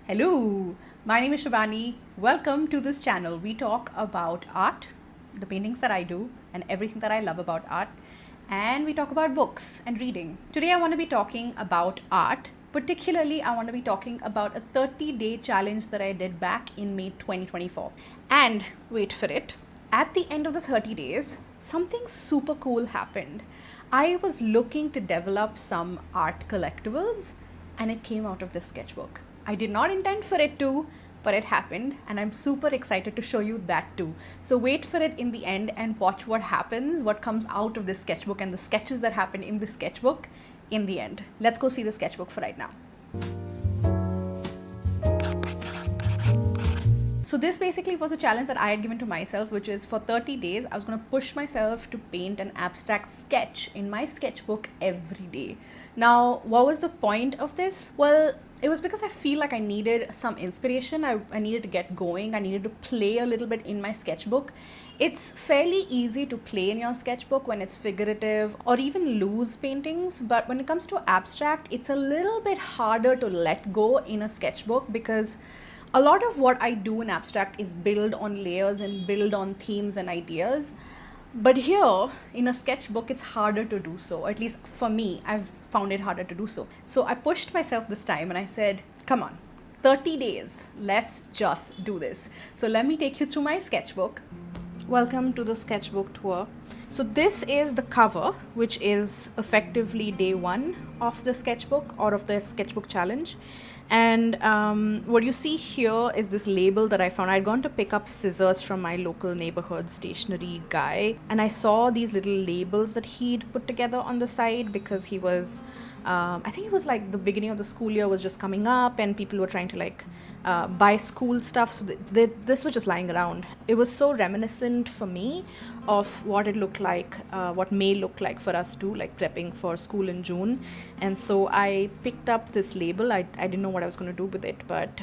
Hello, my name is Shabani. Welcome to this channel. We talk about art, the paintings that I do, and everything that I love about art. And we talk about books and reading. Today, I want to be talking about art. Particularly, I want to be talking about a 30-day challenge that I did back in May 2024. And wait for it, at the end of the 30 days, something super cool happened. I was looking to develop some art collectibles, and it came out of this sketchbook. I did not intend for it to, but it happened, and I'm super excited to show you that too. So wait for it in the end and watch what happens, what comes out of this sketchbook and the sketches that happen in the sketchbook in the end. Let's go see the sketchbook for right now. So this basically was a challenge that I had given to myself, which is for 30 days, I was going to push myself to paint an abstract sketch in my sketchbook every day. Now, what was the point of this? Well, it was because I feel like I needed some inspiration. I needed to get going. I needed to play a little bit in my sketchbook. It's fairly easy to play in your sketchbook when it's figurative or even loose paintings. But when it comes to abstract, it's a little bit harder to let go in a sketchbook because a lot of what I do in abstract is build on layers and build on themes and ideas. But here in a sketchbook, it's harder to do so. At least for me, I've found it harder to do so. So I pushed myself this time and I said, come on, 30 days, let's just do this. So let me take you through my sketchbook. Welcome to the sketchbook tour. So this is the cover, which is effectively day one of the sketchbook or of the sketchbook challenge. And what you see here is this label that I found. I'd gone to pick up scissors from my local neighborhood stationery guy, and I saw these little labels that he'd put together on the side because he was I think it was like the beginning of the school year was just coming up and people were trying to buy school stuff. So this was just lying around. It was so reminiscent for me of what it looked like, what May looked like for us too, like prepping for school in June. And so I picked up this label. I didn't know what I was going to do with it, but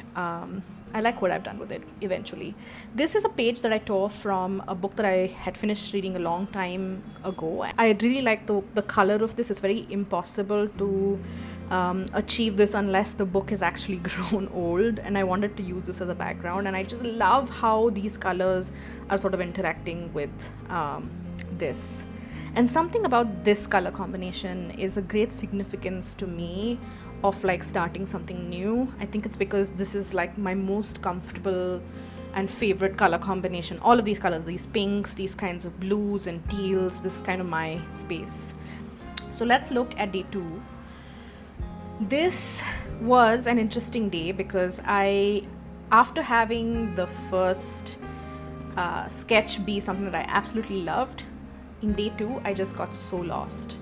I like what I've done with it eventually. This is a page that I tore from a book that I had finished reading a long time ago. I really like the color of this. It's very impossible to achieve this unless the book is actually grown old, and I wanted to use this as a background, and I just love how these colors are sort of interacting with this. And something about this color combination is a great significance to me of starting something new. I think it's because this is my most comfortable and favorite color combination. All of these colors, these pinks, these kinds of blues and teals, this is kind of my space. So let's look at day two. This was an interesting day because after having the first sketch be something that I absolutely loved, in day two, I just got so lost.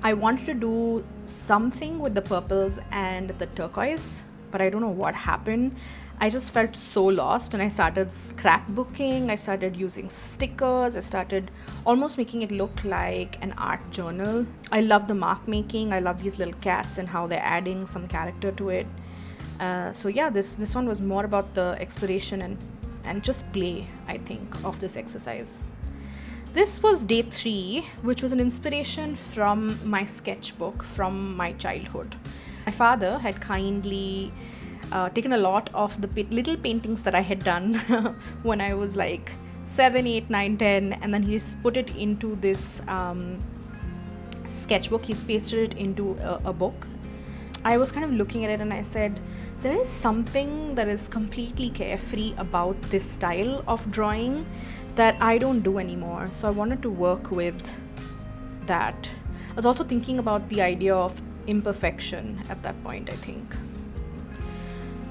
I wanted to do something with the purples and the turquoise, but I don't know what happened. I just felt so lost, and I started scrapbooking. I started using stickers. I started almost making it look like an art journal. I love the mark making. I love these little cats and how they're adding some character to it. So yeah, this one was more about the exploration and just play, I think, of this exercise. This was day three, which was an inspiration from my sketchbook from my childhood. My father had kindly taken a lot of the little paintings that I had done when I was 7, 8, 9, 10, and then he's put it into this sketchbook. He's pasted it into a book. I was kind of looking at it and I said, there is something that is completely carefree about this style of drawing that I don't do anymore. So I wanted to work with that. I was also thinking about the idea of imperfection at that point, I think.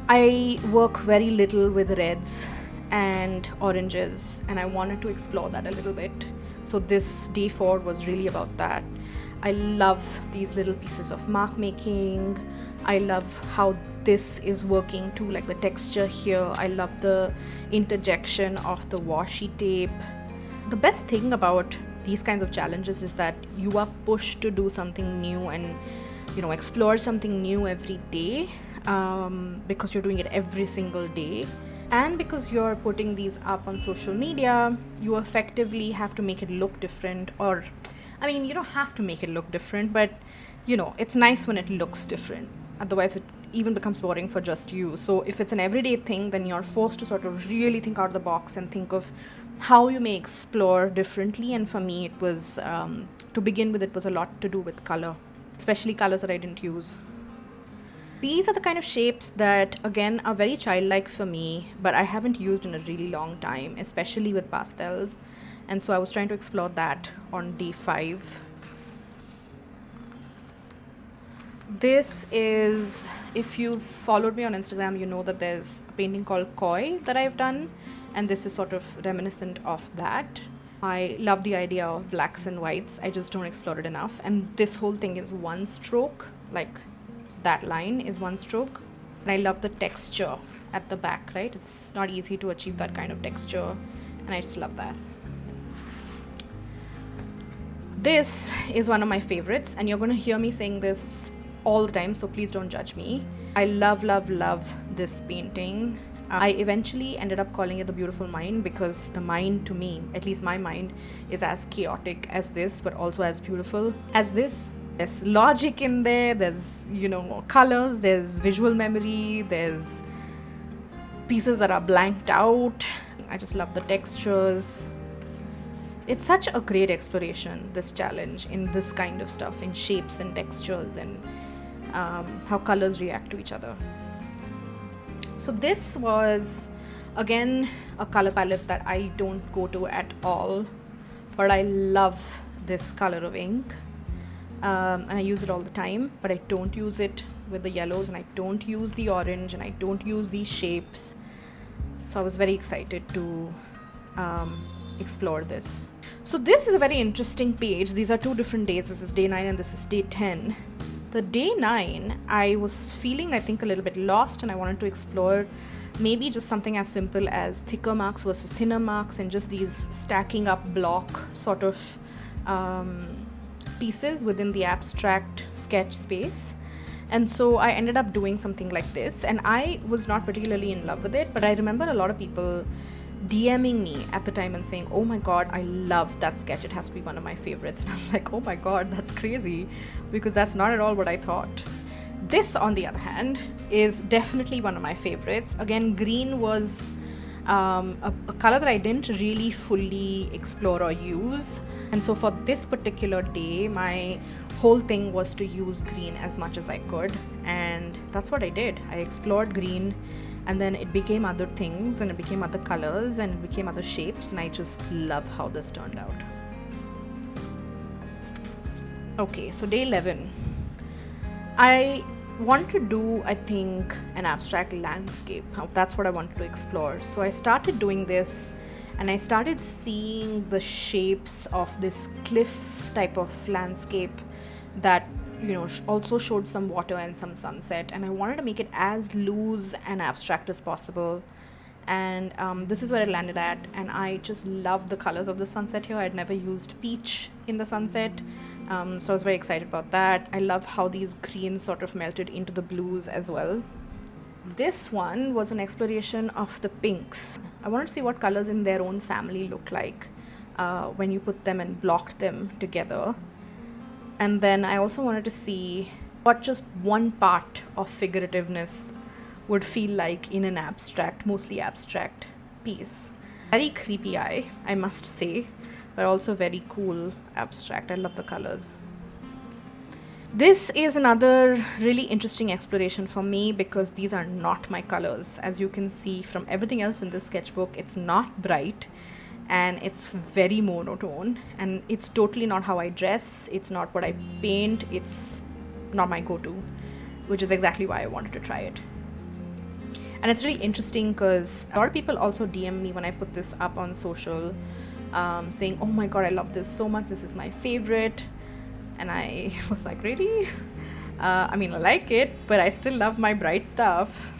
I work very little with reds and oranges, and I wanted to explore that a little bit. So this day 4 was really about that. I love these little pieces of mark making. I love how this is working too, the texture here. I love the interjection of the washi tape. The best thing about these kinds of challenges is that you are pushed to do something new and explore something new every day, because you're doing it every single day. And because you're putting these up on social media, you effectively have to make it look different. Or you don't have to make it look different, but it's nice when it looks different. Otherwise even becomes boring for just you. So if it's an everyday thing, then you're forced to sort of really think out of the box and think of how you may explore differently. And for me, it was, to begin with, it was a lot to do with color, especially colors that I didn't use. These are the kind of shapes that, again, are very childlike for me, but I haven't used in a really long time, especially with pastels. And so I was trying to explore that on day 5. This is, if you've followed me on Instagram, you know that there's a painting called Koi that I've done, and this is sort of reminiscent of that. I love the idea of blacks and whites. I just don't explore it enough. And this whole thing is one stroke, like that line is one stroke. And I love the texture at the back, right? It's not easy to achieve that kind of texture, and I just love that. This is one of my favorites, and you're going to hear me saying this all the time, so please don't judge me. I love, love, love this painting. I eventually ended up calling it The Beautiful Mind, because the mind, to me, at least my mind, is as chaotic as this, but also as beautiful as this. There's logic in there, there's, colors, there's visual memory, there's pieces that are blanked out. I just love the textures. It's such a great exploration, this challenge, in this kind of stuff, in shapes and textures, and how colors react to each other. So this was, again, a color palette that I don't go to at all, but I love this color of ink. And I use it all the time, but I don't use it with the yellows, and I don't use the orange, and I don't use these shapes. So I was very excited to explore this. So this is a very interesting page. These are 2 different days. This is day 9 and this is day 10. The day 9, I was feeling, I think, a little bit lost, and I wanted to explore maybe just something as simple as thicker marks versus thinner marks, and just these stacking up block sort of pieces within the abstract sketch space. And so I ended up doing something like this, and I was not particularly in love with it, but I remember a lot of people DMing me at the time and saying, oh my god, I love that sketch, it has to be one of my favorites. And I was like, oh my god, that's crazy, because that's not at all what I thought. This, on the other hand, is definitely one of my favorites. Again, green was a color that I didn't really fully explore or use, and so for this particular day, my whole thing was to use green as much as I could, and that's what I did. I explored green, and then it became other things, and it became other colors, and it became other shapes, and I just love how this turned out. Okay, so day 11. I want to do, I think, an abstract landscape. That's what I wanted to explore. So I started doing this, and I started seeing the shapes of this cliff type of landscape that, also showed some water and some sunset, and I wanted to make it as loose and abstract as possible. And this is where I landed at, and I just love the colors of the sunset here. I'd never used peach in the sunset, so I was very excited about that. I love how these greens sort of melted into the blues as well. This one was an exploration of the pinks. I wanted to see what colors in their own family look like when you put them and blocked them together. And then I also wanted to see what just one part of figurativeness would feel like in an abstract, mostly abstract piece. Very creepy eye, I must say, but also very cool abstract. I love the colors. This is another really interesting exploration for me, because these are not my colors. As you can see from everything else in this sketchbook, it's not bright, and it's very monotone, and it's totally not how I dress. It's not what I paint. It's not my go-to, which is exactly why I wanted to try it. And it's really interesting because a lot of people also DM me when I put this up on social, saying, oh my god, I love this so much, this is my favorite. And I was like, really? I like it, but I still love my bright stuff.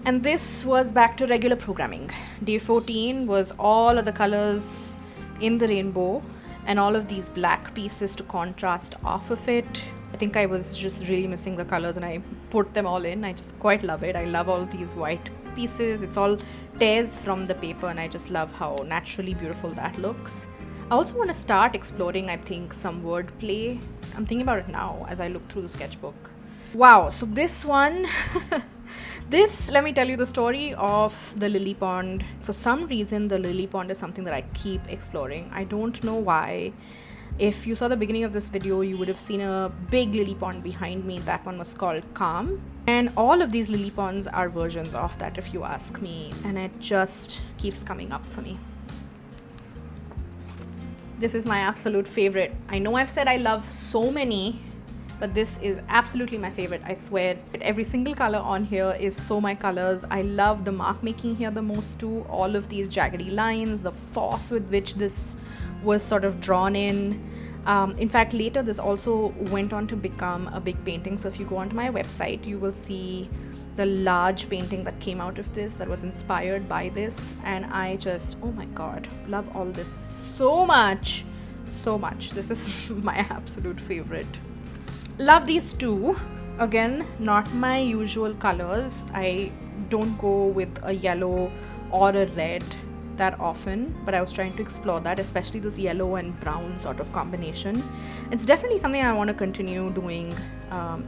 And this was back to regular programming. Day 14 was all of the colors in the rainbow and all of these black pieces to contrast off of it. I think I was just really missing the colors, and I put them all in. I just quite love it. I love all these white pieces. It's all tears from the paper, and I just love how naturally beautiful that looks. I also want to start exploring, I think, some wordplay. I'm thinking about it now as I look through the sketchbook. Wow, so this one, this, let me tell you the story of the lily pond. For some reason, the lily pond is something that I keep exploring. I don't know why. If you saw the beginning of this video, you would have seen a big lily pond behind me. That one was called Calm. And all of these lily ponds are versions of that, if you ask me. And it just keeps coming up for me. This is my absolute favorite. I know I've said I love so many, but this is absolutely my favorite. I swear that every single color on here is so my colors. I love the mark making here the most too. All of these jaggedy lines, the force with which this was sort of drawn in. In fact, later this also went on to become a big painting. So if you go onto my website, you will see the large painting that came out of this that was inspired by this. And I just, oh my god, love all this so much. So much. This is my absolute favorite. Love these two. Again, not my usual colors. I don't go with a yellow or a red that often, but I was trying to explore that, especially this yellow and brown sort of combination. It's definitely something I want to continue doing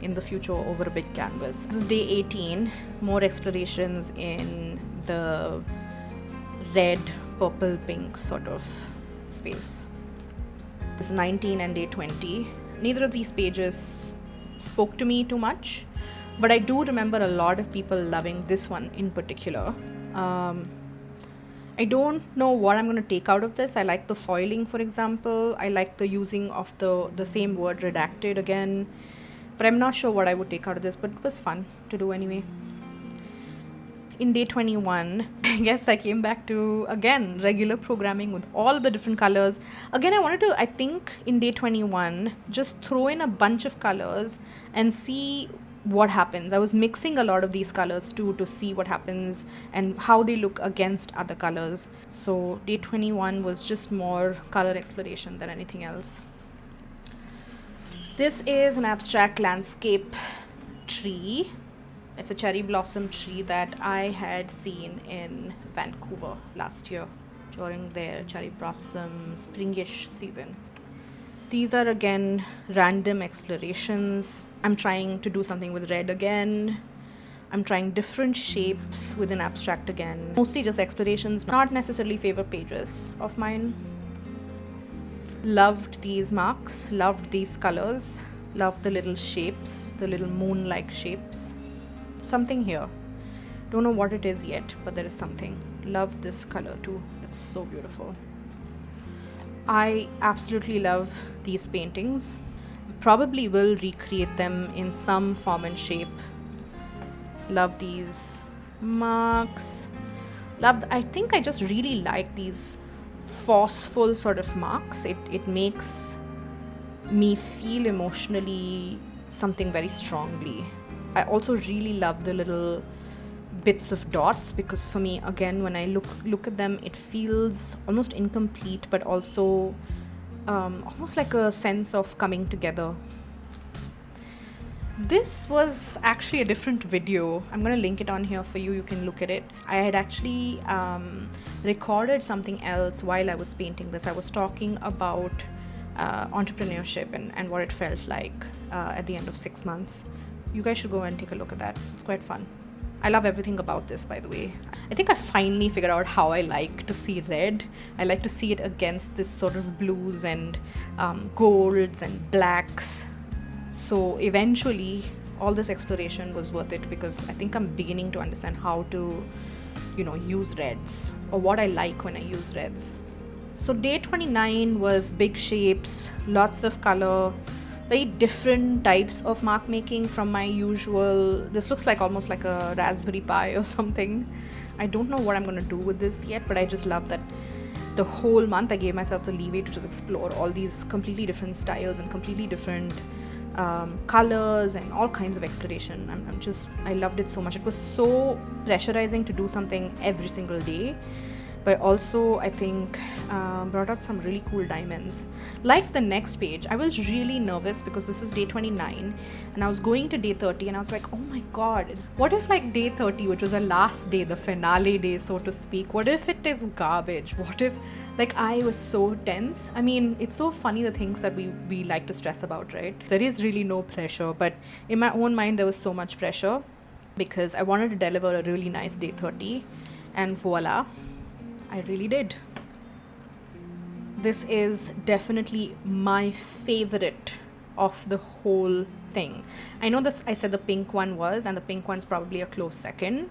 in the future over a big canvas. This is day 18, more explorations in the red, purple, pink sort of space. This is 19 and day 20. Neither of these pages spoke to me too much, but I do remember a lot of people loving this one in particular. I don't know what I'm going to take out of this. I like the foiling, for example. I like the using of the same word redacted again, but I'm not sure what I would take out of this, but it was fun to do anyway. In day 21, I guess I came back to, again, regular programming with all of the different colors. Again, I wanted to, I think in day 21, just throw in a bunch of colors and see what happens. I was mixing a lot of these colors too to see what happens and how they look against other colors. So day 21 was just more color exploration than anything else. This is an abstract landscape tree. It's a cherry blossom tree that I had seen in Vancouver last year during their cherry blossom springish season. These are again random explorations. I'm trying to do something with red again. I'm trying different shapes with an abstract again. Mostly just explorations, not necessarily favorite pages of mine. Loved these marks, loved these colors, loved the little shapes, the little moon-like shapes. Something here. Don't know what it is yet, but there is something. Love this color too. It's so beautiful. I absolutely love these paintings. Probably will recreate them in some form and shape. Love these marks. I think I just really like these forceful sort of marks. It makes me feel emotionally something very strongly. I also really love the little bits of dots, because for me, again, when I look at them, it feels almost incomplete, but also almost like a sense of coming together. This was actually a different video. I'm going to link it on here for you. You can look at it. I had actually recorded something else while I was painting this. I was talking about entrepreneurship and what it felt like at the end of 6 months. You guys should go and take a look at that. It's quite fun. I love everything about this, by the way. I think I finally figured out how I like to see red. I like to see it against this sort of blues and golds and blacks. So eventually, all this exploration was worth it, because I think I'm beginning to understand how to, use reds, or what I like when I use reds. So day 29 was big shapes, lots of color, very different types of mark making from my usual. This looks like almost like a Raspberry Pi or something. I don't know what I'm going to do with this yet, but I just love that the whole month I gave myself the leeway to just explore all these completely different styles and completely different colors and all kinds of exploration. I loved it so much. It was so pressurizing to do something every single day, but also I think brought out some really cool diamonds. Like the next page, I was really nervous because this is day 29 and I was going to day 30 and I was like, oh my god, what if like day 30, which was the last day, the finale day so to speak, what if it is garbage? What if, like, I was so tense. I mean, it's so funny the things that we like to stress about, right? There is really no pressure, but in my own mind there was so much pressure because I wanted to deliver a really nice day 30, and voila, I really did. This is definitely my favorite of the whole thing. I know this, I said the pink one was, and the pink one's probably a close second,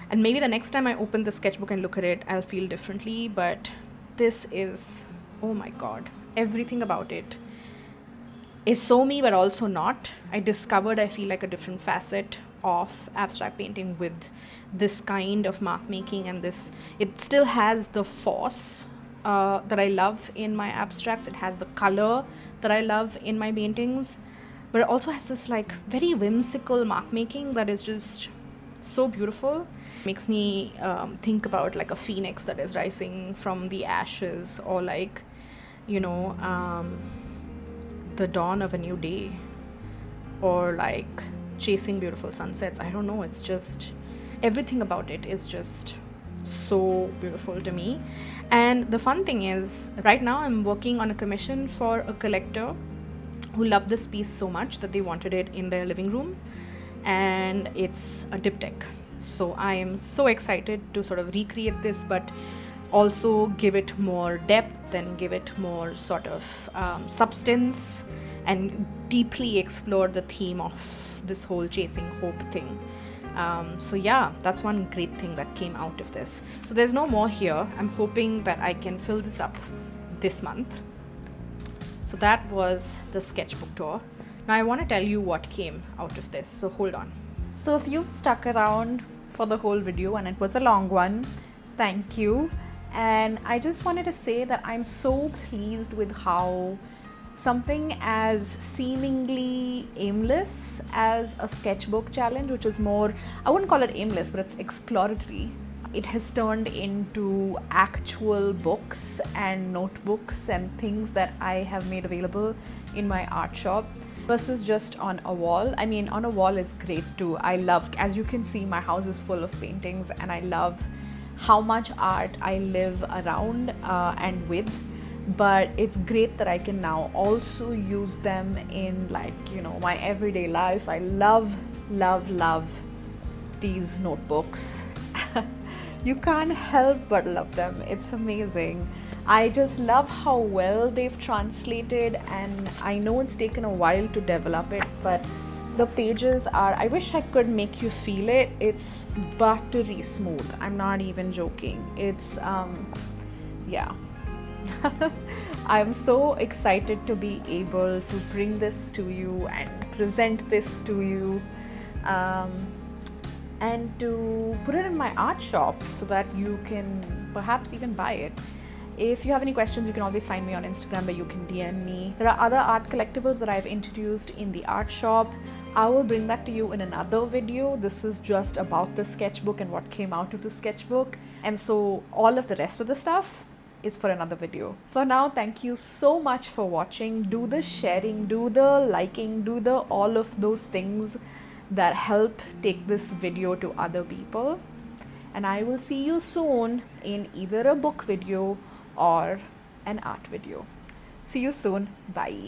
and maybe the next time I open the sketchbook and look at it, I'll feel differently, but this is, oh my god, everything about it is so me, but also not. I discovered, I feel like, a different facet of abstract painting with this kind of mark making, and this, it still has the force that I love in my abstracts. It has the color that I love in my paintings, but it also has this like very whimsical mark making that is just so beautiful. Makes me think about like a phoenix that is rising from the ashes, or like, you know, the dawn of a new day, or like chasing beautiful sunsets. I don't know, it's just, everything about it is just so beautiful to me. And the fun thing is, right now I'm working on a commission for a collector who loved this piece so much that they wanted it in their living room, and it's a diptych. So I am so excited to sort of recreate this, but also give it more depth and give it more sort of substance, and deeply explore the theme of this whole chasing hope thing. So yeah, that's one great thing that came out of this. So there's no more here. I'm hoping that I can fill this up this month. So that was the sketchbook tour. Now I want to tell you what came out of this, so hold on. So if you've stuck around for the whole video, and it was a long one, thank you. And I just wanted to say that I'm so pleased with how something as seemingly aimless as a sketchbook challenge, which is more, I wouldn't call it aimless, but it's exploratory, it has turned into actual books and notebooks and things that I have made available in my art shop, versus just on a wall. I mean, on a wall is great too. I love, as you can see, my house is full of paintings, and I love how much art I live around and with. But it's great that I can now also use them in, like, you know, my everyday life. I love these notebooks. You can't help but love them. It's amazing. I just love how well they've translated, and I know it's taken a while to develop it, but the pages are, I wish I could make you feel it. It's buttery smooth. I'm not even joking. It's yeah. I'm so excited to be able to bring this to you and present this to you, and to put it in my art shop so that you can perhaps even buy it. If you have any questions, you can always find me on Instagram, where you can DM me. There are other art collectibles that I've introduced in the art shop. I will bring that to you in another video. This is just about the sketchbook and what came out of the sketchbook. And so all of the rest of the stuff is for another video. For now, thank you so much for watching. Do the sharing, do the liking, do the all of those things that help take this video to other people. And I will see you soon in either a book video or an art video. See you soon. Bye.